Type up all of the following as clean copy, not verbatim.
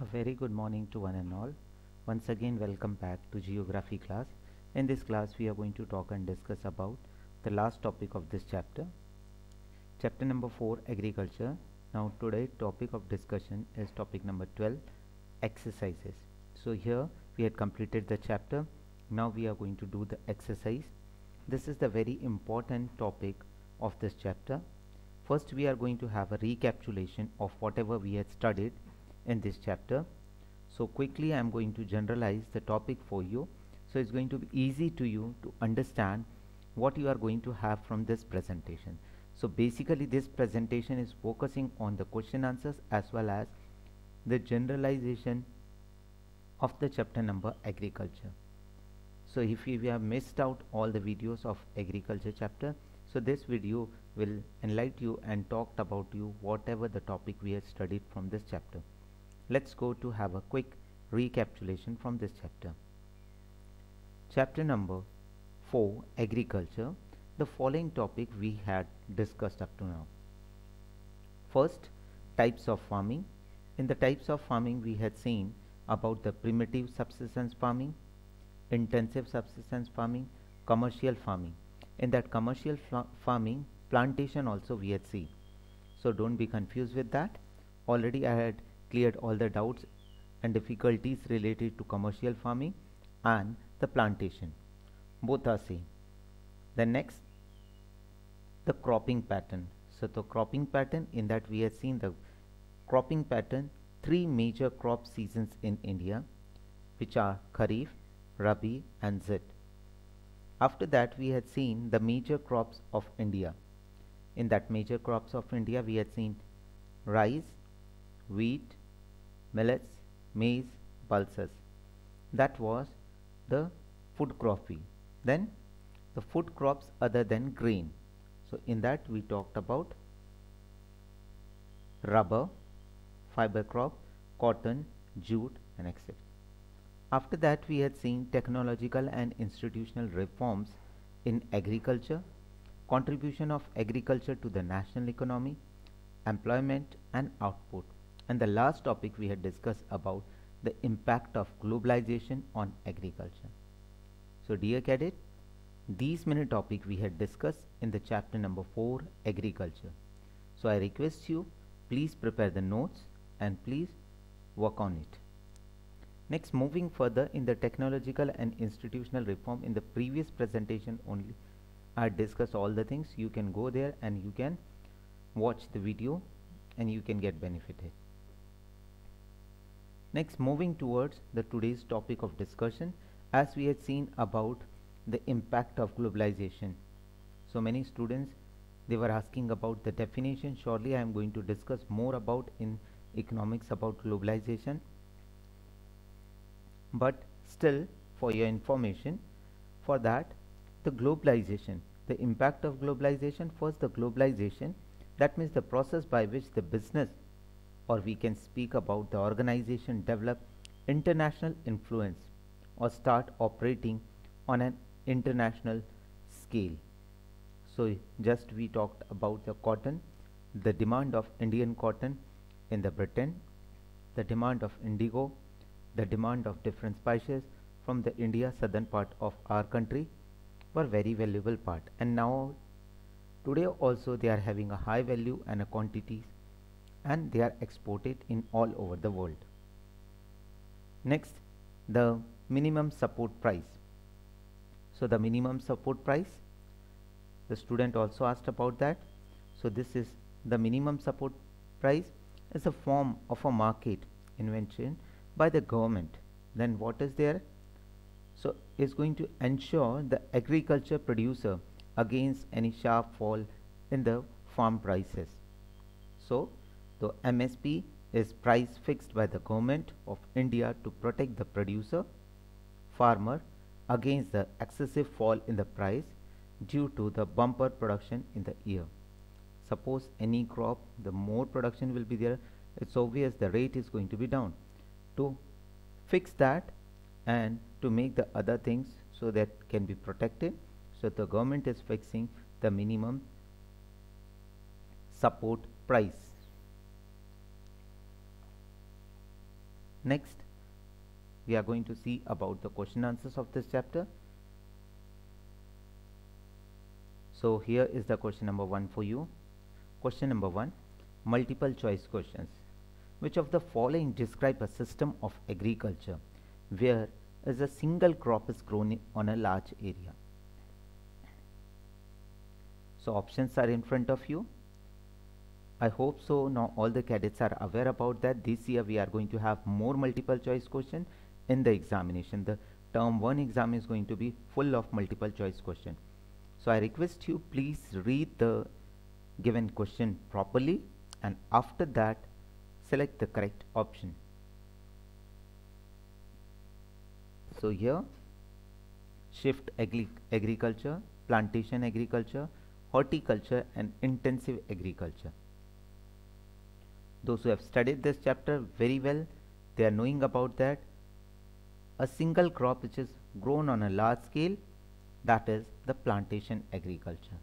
A very good morning to one and all. Once again, welcome back to Geography class. In this class, we are going to talk and discuss about the last topic of this chapter, chapter number 4, Agriculture. Now, today topic of discussion is topic number 12, Exercises. So here we had completed the chapter. Now we are going to do the exercise. This is the very important topic of this chapter. First, we are going to have a recapitulation of whatever we had studied in this chapter. So quickly I am going to generalize the topic for you, so it's going to be easy to you to understand what you are going to have from this presentation. So basically this presentation is focusing on the question answers as well as the generalization of the chapter number agriculture. So if you have missed out all the videos of agriculture chapter, so this video will enlighten you and talked about you whatever the topic we have studied from this chapter. Let's go to have a quick recapitulation from this chapter. Chapter number 4, Agriculture. The following topic we had discussed up to now. First, types of farming. In the types of farming we had seen about the primitive subsistence farming, intensive subsistence farming, commercial farming. In that commercial farming, plantation also we had seen. So don't be confused with that. Already I had cleared all the doubts and difficulties related to commercial farming and the plantation. Both are same. Then next, the cropping pattern. So the cropping pattern, in that we have seen the cropping pattern, 3 major crop seasons in India, which are Kharif, Rabi and Zid. After that we had seen the major crops of India. In that major crops of India we had seen rice, wheat, millets, maize, pulses. That was the food cropping. Then the food crops other than grain. So in that we talked about rubber, fiber crop, cotton, jute and etc. After that we had seen technological and institutional reforms in agriculture, contribution of agriculture to the national economy, employment and output. And the last topic we had discussed about the impact of globalization on agriculture. So dear cadet, these many topics we had discussed in the chapter number 4, Agriculture. So I request you, please prepare the notes and please work on it. Next, moving further in the technological and institutional reform, in the previous presentation only I discussed all the things. You can go there and you can watch the video and you can get benefited. Next, moving towards the today's topic of discussion, as we had seen about the impact of globalization. So many students, they were asking about the definition. Surely I am going to discuss more about in economics about globalization. But still, for your information, for that, the globalization, the impact of globalization. First, the globalization, that means the process by which the business, or we can speak about the organization, develop international influence or start operating on an international scale. So just we talked about the cotton, the demand of Indian cotton in the Britain, the demand of indigo, the demand of different spices from the India southern part of our country were very valuable part, and now today also they are having a high value and a quantities, and they are exported in all over the world. Next, the minimum support price. So the minimum support price, the student also asked about that. So this is the minimum support price is a form of a market invention by the government. Then what is there? So it's going to ensure the agriculture producer against any sharp fall in the farm prices. So the MSP is price fixed by the government of India to protect the producer, farmer against the excessive fall in the price due to the bumper production in the year. Suppose any crop, the more production will be there, it's obvious the rate is going to be down. To fix that and to make the other things so that can be protected, so the government is fixing the minimum support price. Next, we are going to see about the question answers of this chapter. So here is the question number 1 for you. Question number 1, multiple choice questions. Which of the following describe a system of agriculture where a single crop is grown on a large area? So options are in front of you. I hope so now all the cadets are aware about that. This year we are going to have more multiple choice question in the examination. The term 1 exam is going to be full of multiple choice question. So I request you, please read the given question properly, and after that select the correct option. So here, shift agriculture, plantation agriculture, horticulture and intensive agriculture. Those who have studied this chapter very well, they are knowing about that. A single crop which is grown on a large scale, that is the plantation agriculture.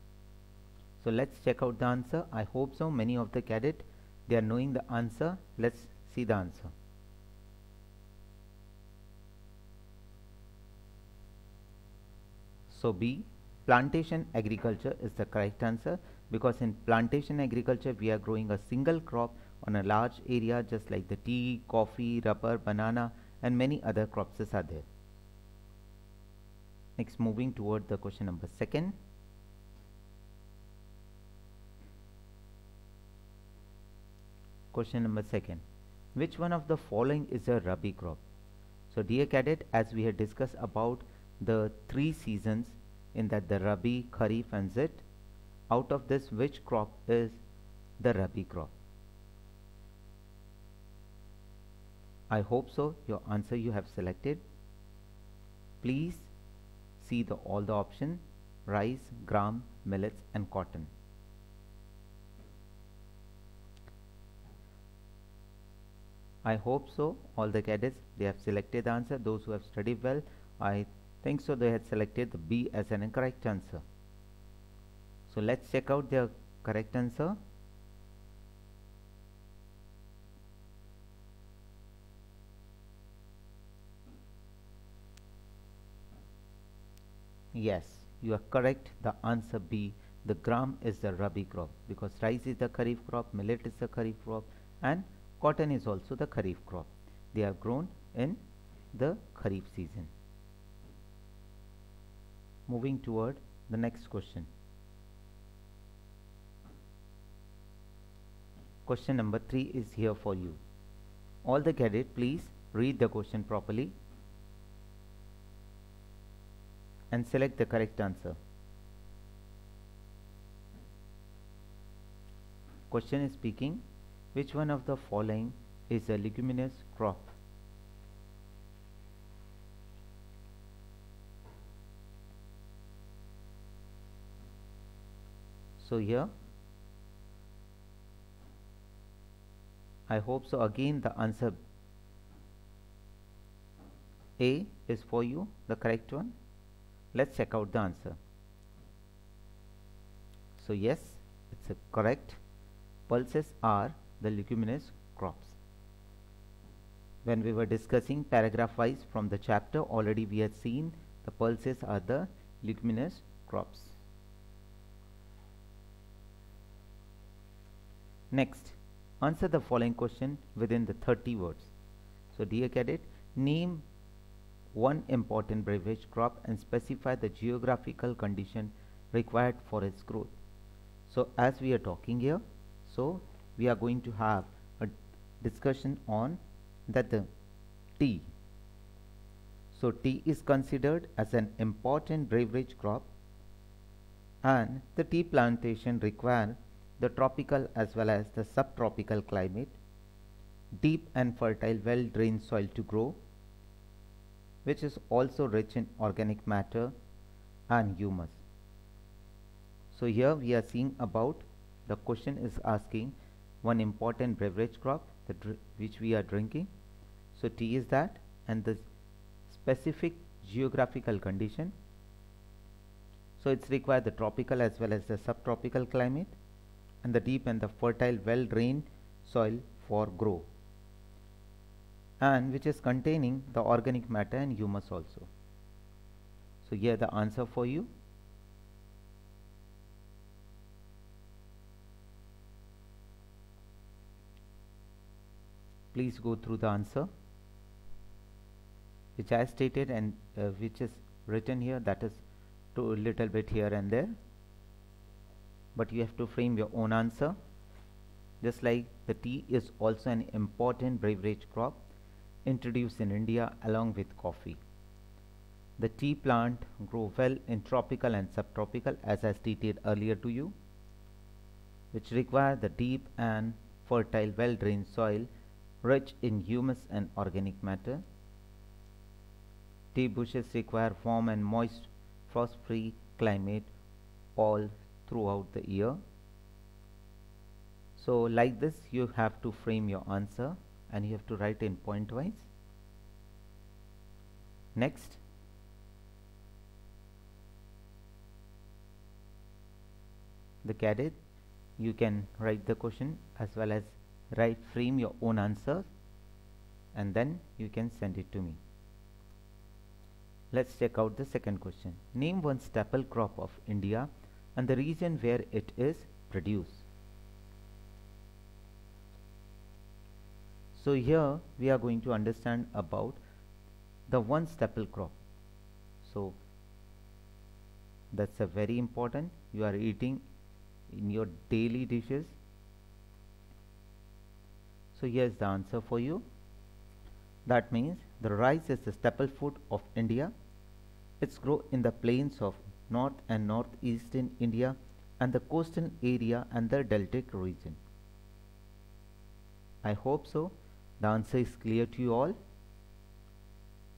So let's check out the answer. I hope so many of the cadet, they are knowing the answer. Let's see the answer. So B, plantation agriculture is the correct answer, because in plantation agriculture we are growing a single crop on a large area, just like the tea, coffee, rubber, banana and many other crops are there. Next, moving toward the question number 2. Question number 2. Which one of the following is a Rabi crop? So dear cadet, as we had discussed about the 3 seasons in that the Rabi, Kharif and Zit, out of this which crop is the Rabi crop? I hope so your answer you have selected. Please see all the options: rice, gram, millets and cotton. I hope so all the cadets, they have selected the answer. Those who have studied well, I think so they had selected the B as an incorrect answer. So let's check out their correct answer. Yes, you are correct. The answer B, the gram is the Rabi crop, because rice is the Kharif crop, millet is the Kharif crop and cotton is also the Kharif crop. They are grown in the Kharif season. Moving toward the next question. Question number 3 is here for you. All the cadets, please read the question properly and select the correct answer. Question is speaking, which one of the following is a leguminous crop? So here, I hope so again the answer A is for you, the correct one. Let's check out the answer. So yes, it's correct. Pulses are the leguminous crops. When we were discussing paragraph wise from the chapter, already we had seen the pulses are the leguminous crops. Next, answer the following question within the 30 words. So dear cadet, name one important beverage crop and specify the geographical condition required for its growth. So as we are talking here, so we are going to have a discussion on that the tea. So tea is considered as an important beverage crop, and the tea plantation require the tropical as well as the subtropical climate, deep and fertile well-drained soil to grow, which is also rich in organic matter and humus. So here we are seeing about the question is asking one important beverage crop which we are drinking. So tea is that, and the specific geographical condition. So it's required the tropical as well as the subtropical climate and the deep and the fertile well-drained soil for grow. and which is containing the organic matter and humus also. So here the answer for you. Please go through the answer which I stated and which is written here, that is a little bit here and there, but you have to frame your own answer. Just like the tea is also an important beverage crop introduced in India along with coffee. The tea plant grows well in tropical and subtropical, as I stated earlier to you, which require the deep and fertile well-drained soil rich in humus and organic matter. Tea bushes require warm and moist frost-free climate all throughout the year. So like this you have to frame your answer and you have to write in point wise. Next, the cadet, you can write the question as well as frame your own answer and then you can send it to me. Let's check out the second question. Name one staple crop of India and the region where it is produced. So here we are going to understand about the one staple crop. So that's a very important, you are eating in your daily dishes. So here's the answer for you. That means the rice is the staple food of India. It's grown in the plains of north and northeastern India and the coastal area and the deltaic region. I hope so. The answer is clear to you all.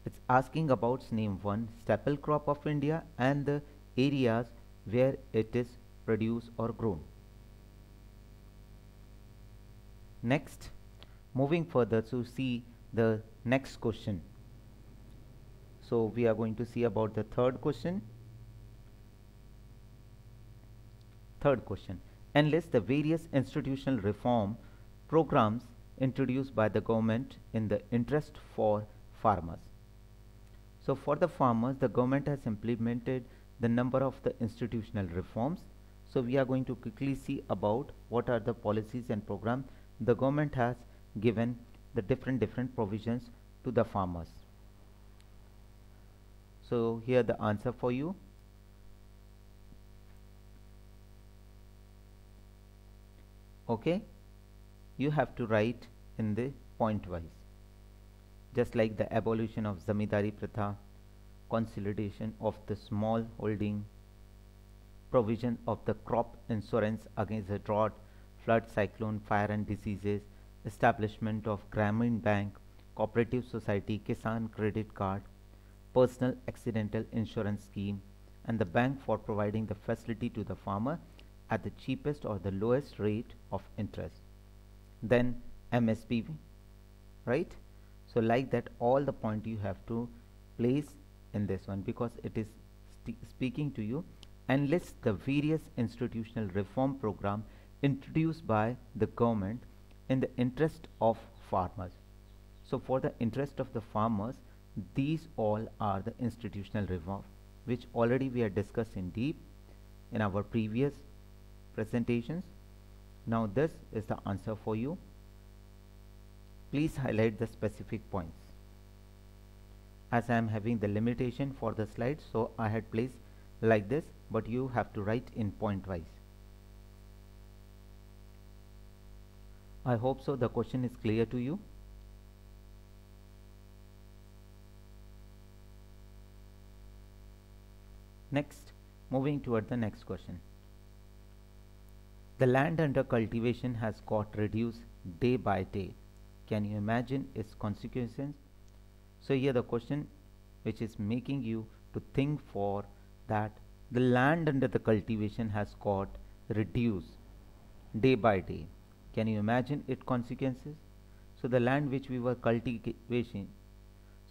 It's asking about name one staple crop of India and the areas where it is produced or grown. Next, moving further to see the next question. So we are going to see about the third question. Third question. Enlist the various institutional reform programs introduced by the government in the interest for farmers. So for the farmers, the government has implemented the number of the institutional reforms. So we are going to quickly see about what are the policies and programs the government has given the different provisions to the farmers. So here the answer for you. Okay, you have to write in the point wise, just like the abolition of zamindari pratha, consolidation of the small holding, provision of the crop insurance against the drought, flood, cyclone, fire and diseases, establishment of Grameen Bank, cooperative society, Kisan credit card, personal accidental insurance scheme, and the bank for providing the facility to the farmer at the cheapest or the lowest rate of interest. Then MSP, right? So like that, all the point you have to place in this one because it is speaking to you. Enlist the various institutional reform program introduced by the government in the interest of farmers. So for the interest of the farmers, these all are the institutional reform which already we had discussed in deep in our previous presentations. Now this is the answer for you. Please highlight the specific points. As I am having the limitation for the slides, so I had placed like this, but you have to write in point wise. I hope so the question is clear to you. Next, moving toward the next question. The land under cultivation has got reduced day by day. Can you imagine its consequences? So here the question which is making you to think for that the land under the cultivation has got reduced day by day. Can you imagine its consequences? So the land which we were cultivating,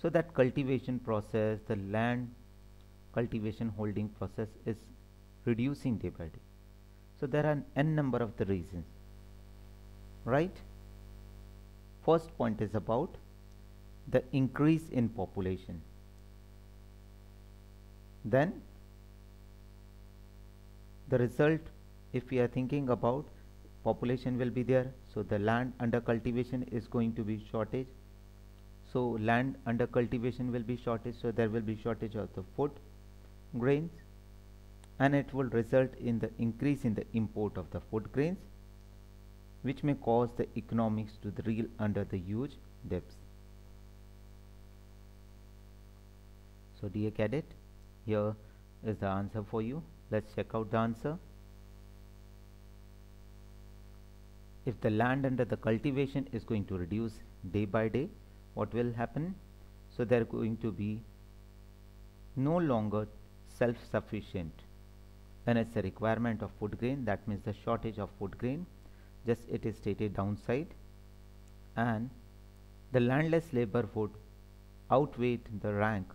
so that cultivation process, the land cultivation holding process is reducing day by day. So there are n number of the reasons, right? First point is about the increase in population. Then the result, if we are thinking about population will be there, so the land under cultivation is going to be shortage. So land under cultivation will be shortage, so there will be shortage of the food grains, and it will result in the increase in the import of the food grains, which may cause the economics to the reel under the huge depths. So dear cadet, here is the answer for you. Let's check out the answer. If the land under the cultivation is going to reduce day by day, what will happen? So they are going to be no longer self-sufficient, and it's a requirement of food grain. That means the shortage of food grain, just it is stated downside, and the landless labor would outweigh the rank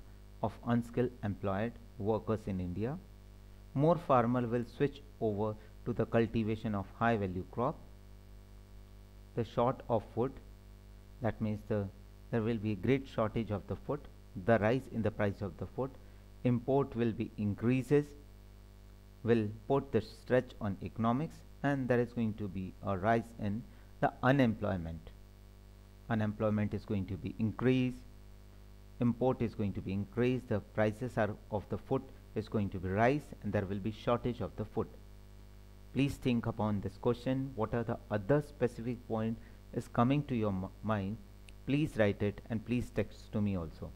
of unskilled employed workers in India. More farmers will switch over to the cultivation of high value crop. The short of food, that means there will be a great shortage of the food. The rise in the price of the food, import will be increases, will put the stretch on economics, and there is going to be a rise in the unemployment. Unemployment is going to be increased, import is going to be increased, the prices of the food is going to be rise, and there will be shortage of the food. Please think upon this question. What are the other specific point is coming to your mind? Please write it and please text to me also.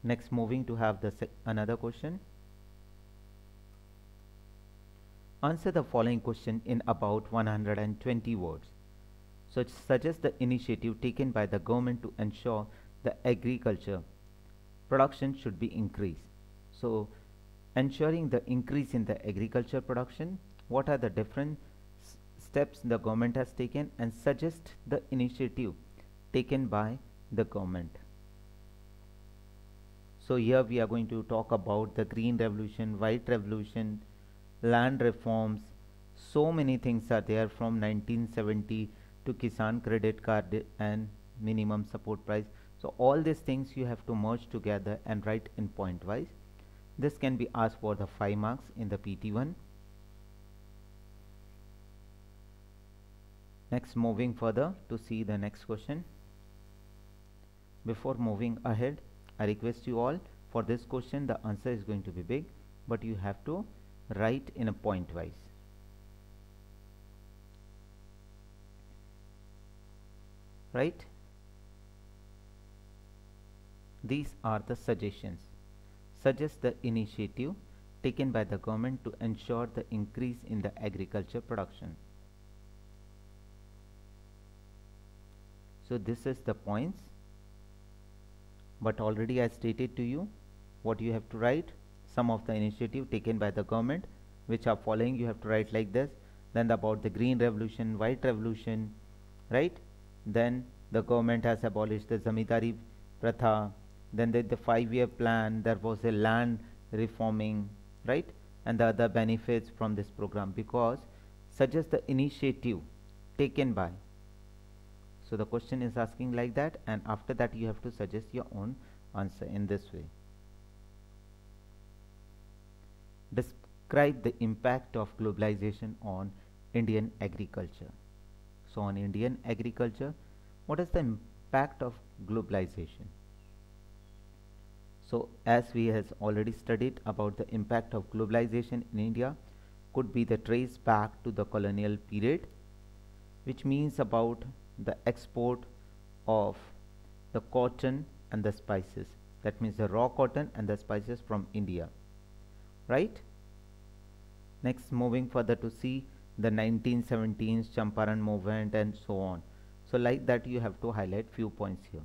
Next, moving to have the another question. Answer the following question in about 120 words. So suggest the initiative taken by the government to ensure the agriculture production should be increased. So ensuring the increase in the agriculture production, what are the different steps the government has taken, and suggest the initiative taken by the government. So here we are going to talk about the green revolution, white revolution, land reforms. So many things are there, from 1970 to Kisan credit card and minimum support price. So all these things you have to merge together and write in point wise. This can be asked for the 5 marks in the PT1. Next, moving further to see the next question. Before moving ahead, I request you all, for this question the answer is going to be big, but you have to write in a point wise. Right? These are the suggestions. Suggest the initiative taken by the government to ensure the increase in the agriculture production. So this is the points, but already I stated to you what you have to write. Some of the initiative taken by the government which are following, you have to write like this. Then about the green revolution, white revolution, right? Then the government has abolished the zamindari pratha. Then the 5-year plan, there was a land reforming, right? And the other benefits from this program, because suggest the initiative taken by. So the question is asking like that, and after that you have to suggest your own answer in this way. Describe the impact of globalization on Indian agriculture. So on Indian agriculture, what is the impact of globalization? So as we has already studied about the impact of globalization in India, could be the trace back to the colonial period, which means about the export of the cotton and the spices. That means the raw cotton and the spices from India, right? Next, moving further to see the 1917 Champaran movement and so on. So like that you have to highlight few points here.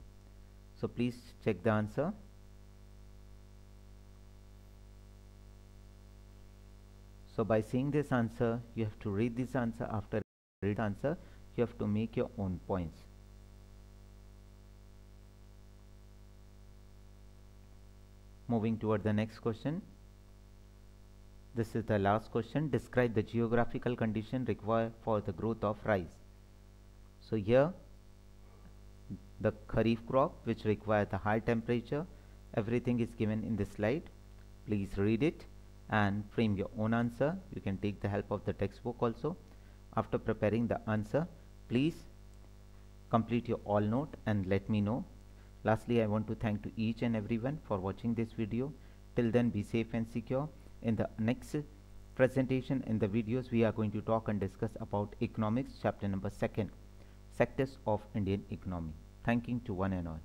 So please check the answer. So by seeing this answer, you have to read this answer. After read the answer, you have to make your own points. Moving toward the next question. This is the last question. Describe the geographical condition required for the growth of rice. So here The kharif crop, which require the high temperature. Everything is given in this slide. Please read it and frame your own answer. You can take the help of the textbook also. After preparing the answer, please complete your all note and let me know. Lastly, I want to thank to each and everyone for watching this video. Till then, be safe and secure. In the next presentation, in the videos, we are going to talk and discuss about economics, chapter number 2, sectors of Indian economy. Thanking to one and all.